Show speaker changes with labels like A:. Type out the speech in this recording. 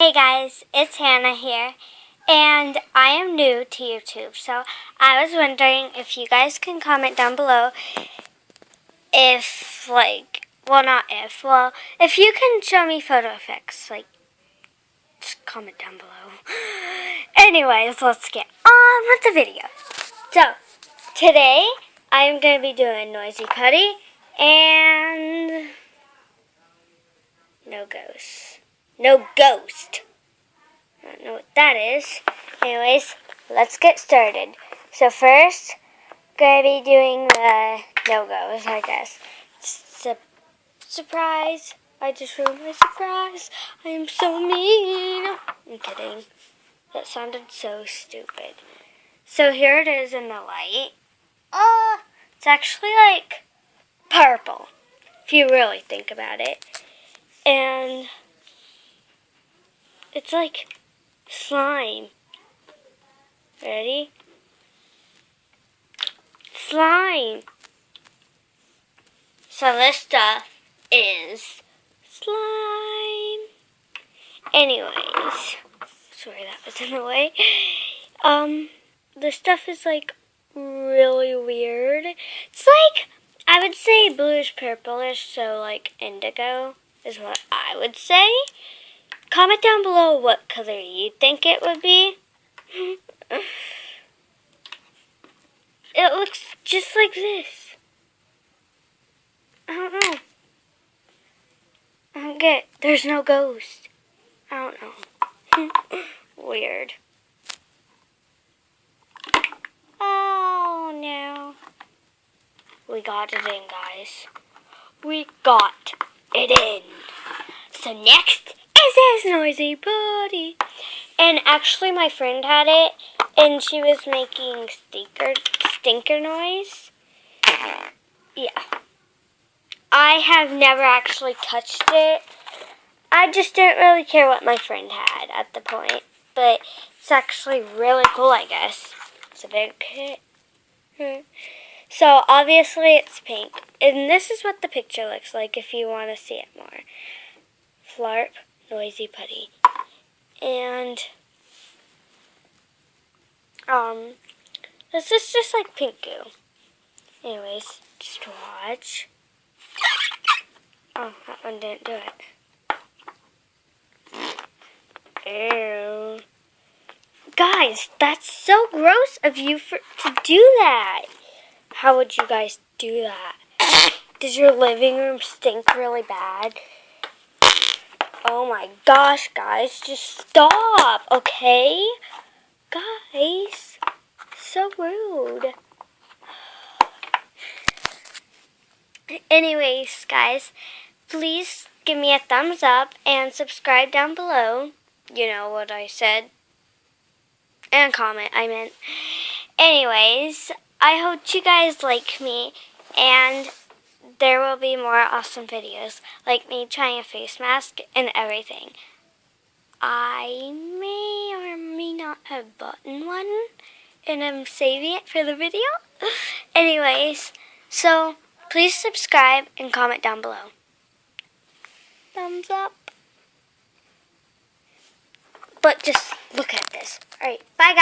A: Hey guys, it's Hannah here, and I am new to YouTube, so I was wondering if you guys can comment down below if, if you can show me photo effects, just comment down below. Anyways, let's get on with the video. So, today, I'm going to be doing Noisy Putty and No Ghost. No Ghost. I don't know what that is. Anyways, let's get started. So first, going to be doing the no-goes, I guess. Surprise. I just ruined my surprise. I am so mean. I'm kidding. That sounded so stupid. So here it is in the light. It's actually like purple, if you really think about it. And it's like slime. Ready? Slime. So this stuff is slime. Anyways, sorry that was in the way. This stuff is like really weird. It's like, I would say bluish purplish, so like indigo is what I would say. Comment down below what color you think it would be. It looks just like this. I don't know. I don't get it. There's no ghost. I don't know. Weird. Oh no. We got it in, guys. We got it in. So next is this Noisy Putty. And actually my friend had it, and she was making stinker noise. Yeah. I have never actually touched it. I just didn't really care what my friend had at the point. But it's actually really cool, I guess. It's a big hit. So obviously it's pink. And this is what the picture looks like if you want to see it more. Flarp, Noisy Putty. And this is just like pink goo. Anyways, just watch. Oh, that one didn't do it. Ew. Guys, that's so gross of you to do that. How would you guys do that? Does your living room stink really bad? Oh my gosh, guys, just stop, okay? Guys, so rude. Anyways, guys, please give me a thumbs up and subscribe down below. You know what I said. And comment, I meant. Anyways, I hope you guys like me, and there will be more awesome videos, like me trying a face mask and everything. I may or may not have bought one, and I'm saving it for the video. Anyways, so please subscribe and comment down below. Thumbs up. But just look at this. Alright, bye guys.